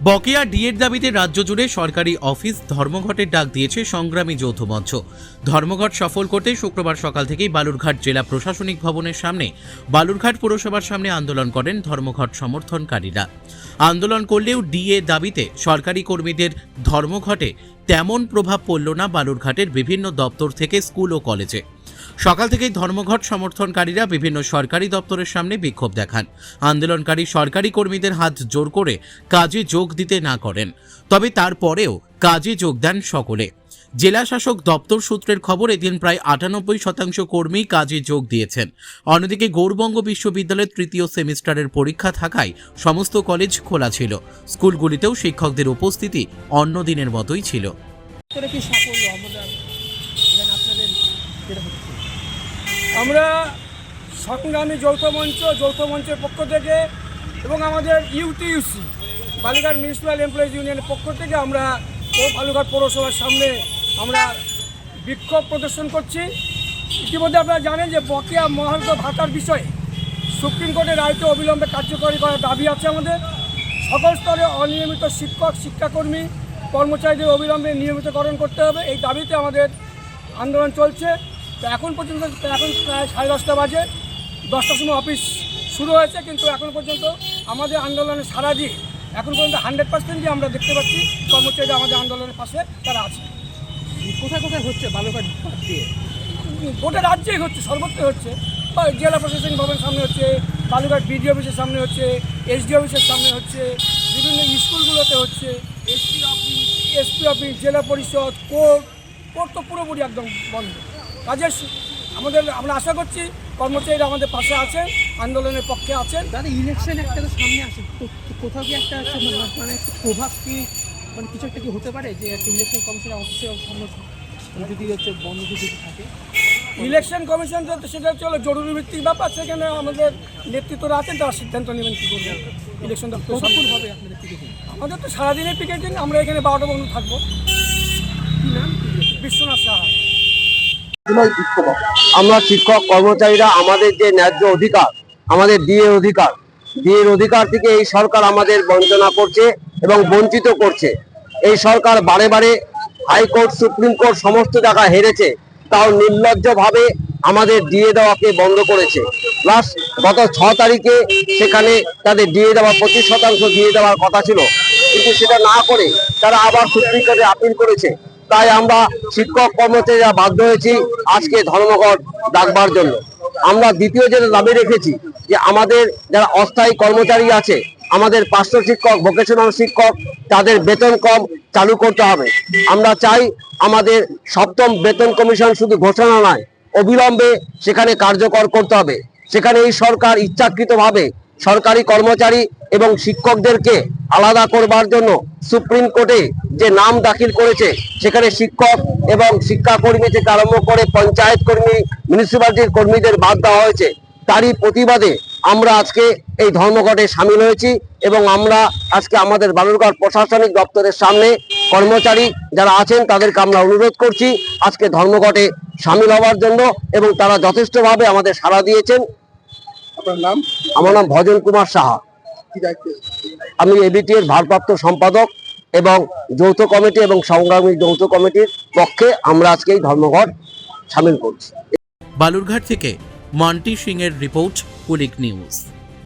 বকেয়া ডিএর দাবিতে রাজ্য জুড়ে সরকারি অফিস ধর্মঘটের ডাক দিয়েছে সংগ্রামী যৌথ মঞ্চ। ধর্মঘট সফল করতে শুক্রবার সকাল থেকেই বালুরঘাট জেলা প্রশাসনিক ভবনের সামনে, বালুরঘাট পুরসভার সামনে আন্দোলন করেন ধর্মঘট সমর্থনকারীরা। আন্দোলন করলেও ডিএ দাবিতে সরকারি কর্মীদের ধর্মঘটে তেমন প্রভাব পড়ল না বালুরঘাটের বিভিন্ন দপ্তর থেকে স্কুল ও কলেজে। সকাল থেকেই ধর্মঘট সমর্থনকারীরা বিভিন্ন সরকারি দপ্তরের সামনে বিক্ষোভ দেখান। আন্দোলনকারী সরকারি কর্মীদের হাত জোর করে কাজে যোগ দিতে না করেন, তবে তারপরেও কাজে যোগ দেন সকলে। জেলা শাসক দপ্তর সূত্রের খবর, এদিন প্রায় 98% কর্মী কাজে যোগ দিয়েছেন। অন্যদিকে গৌরবঙ্গ বিশ্ববিদ্যালয়ের তৃতীয় সেমিস্টারের পরীক্ষা থাকায় সমস্ত কলেজ খোলা ছিল। স্কুলগুলিতেও শিক্ষকদের উপস্থিতি অন্য দিনের মতোই ছিল। আমরা সংগ্রামী যৌথ মঞ্চের পক্ষ থেকে এবং আমাদের ইউটিউসি বালুরঘাট মিউনিসিপ্যাল এমপ্লয়িজ ইউনিয়নের পক্ষ থেকে আমরা বালুরঘাট পৌরসভার সামনে আমরা বিক্ষোভ প্রদর্শন করছি। ইতিমধ্যে আপনারা জানেন যে বকেয়া মহার্ঘ ভাতার বিষয়ে সুপ্রিম কোর্টের রায়কে অবিলম্বে কার্যকরী করার দাবি আছে আমাদের। সকল স্তরে অনিয়মিত শিক্ষক, শিক্ষাকর্মী, কর্মচারীদের অবিলম্বে নিয়মিতকরণ করতে হবে, এই দাবিতে আমাদের আন্দোলন চলছে। তো এখন পর্যন্ত এখন প্রায় 10:30 বাজে, 10টার সময় অফিস শুরু হয়েছে, কিন্তু এখন পর্যন্ত আমাদের আন্দোলনে সাড়া দিয়ে এখন পর্যন্ত 100% আমরা দেখতে পাচ্ছি কর্মচারীরা আমাদের আন্দোলনের পাশে তারা আছে। কোথায় কোথায় হচ্ছে বালুরঘাট দিয়ে? গোটা রাজ্যেই হচ্ছে, সর্বত্রই হচ্ছে। জেলা প্রশাসনিক ভবনের সামনে হচ্ছে, বালুরঘাট বিডিও অফিসের সামনে হচ্ছে, এসডি অফিসের সামনে হচ্ছে, বিভিন্ন স্কুলগুলোতে হচ্ছে, এসপি অফিস, জেলা পরিষদ, কোর্ট তো পুরোপুরি একদম বন্ধ। কাজের আমরা আশা করছি কর্মচারীরা আমাদের পাশে আছেন, আন্দোলনের পক্ষে আছেন। দাদা, ইলেকশন একটা তো সামনে আসে, কোথাও কি একটা মানে প্রভাব কি মানে কিছু একটা কি হতে পারে যে একটা ইলেকশন কমিশনের অফিসের সামনে যদি হচ্ছে বন্ধ যদি থাকে? ইলেকশন কমিশন সেটা হচ্ছে জরুরি ভিত্তিক ব্যাপার, সেখানে আমাদের নেতৃত্বরা আছেন, তারা সিদ্ধান্ত নেবেন কী করবেন। ইলেকশন দপ্তর কতক্ষণ হবে আপনাদের পিকেটিং? আমাদের তো সারাদিনের পিকেটিং, আমরা এখানে 12টা পর্যন্ত থাকবো। কী নাম? বিশ্বনাথ সাহা। আমরা শিক্ষক কর্মচারীরা আমাদের যে ন্যায্য অধিকার, আমাদের ডিএর অধিকার থেকে এই সরকার আমাদের বঞ্চনা করছে এবং বঞ্চিত করছে। এই সরকার বারে বারে হাইকোর্ট, সুপ্রিম কোর্ট সমস্ত জায়গায় হেরেছে, তাও নির্লজ্জভাবে আমাদের ডিএ দেওয়াকে বন্ধ করেছে। প্লাস গত 6 তারিখে সেখানে তাদের ডিএ দেওয়া 25% দিয়ে দেওয়ার কথা ছিল, কিন্তু সেটা না করে তারা আবার সুপ্রিম কোর্টে আপিল করেছে। তাই আমরা শিক্ষক কর্মচারীরা বাধ্য হয়েছি আজকে ধর্মঘট ডাকবার জন্য। আমরা দ্বিতীয় যেটা দাবি রেখেছি যে আমাদের যারা অস্থায়ী কর্মচারী আছে, আমাদের পার্শ্ব শিক্ষক, ভোকেশনাল শিক্ষক, তাদের বেতন কম চালু করতে হবে। আমরা চাই আমাদের 7ম বেতন কমিশন শুধু ঘোষণা নয়, অবিলম্বে সেখানে কার্যকর করতে হবে। সেখানে এই সরকার ইচ্ছাকৃতভাবে সরকারি কর্মচারী এবং শিক্ষকদেরকে আলাদা করবার জন্য সুপ্রিম কোর্টে যে নাম দাখিল করেছে, সেখানে শিক্ষক এবং শিক্ষাকর্মী থেকে আরম্ভ করে পঞ্চায়েত কর্মী, মিউনিসিপ্যালিটির কর্মীদের বাদ দেওয়া হয়েছে। তারই প্রতিবাদে আমরা আজকে এই ধর্মঘটে সামিল হয়েছি এবং আমরা আজকে আমাদের বালুরঘাট প্রশাসনিক দপ্তরের সামনে কর্মচারী যারা আছেন তাদেরকে আমরা অনুরোধ করছি আজকে ধর্মঘটে সামিল হওয়ার জন্য, এবং তারা যথেষ্টভাবে আমাদের সাড়া দিয়েছেন। আপনার নাম? আমার নাম ভজন কুমার সাহা। আমি এবিটি এর ভারপ্রাপ্ত সম্পাদক এবং যৌথ কমিটি এবং সংগ্রামী যৌথ কমিটির পক্ষে আমরা আজকে এই ধর্মঘট সামিল করছি। বালুরঘাট থেকে মান্টি সিং এর রিপোর্ট, কুলিক নিউজ।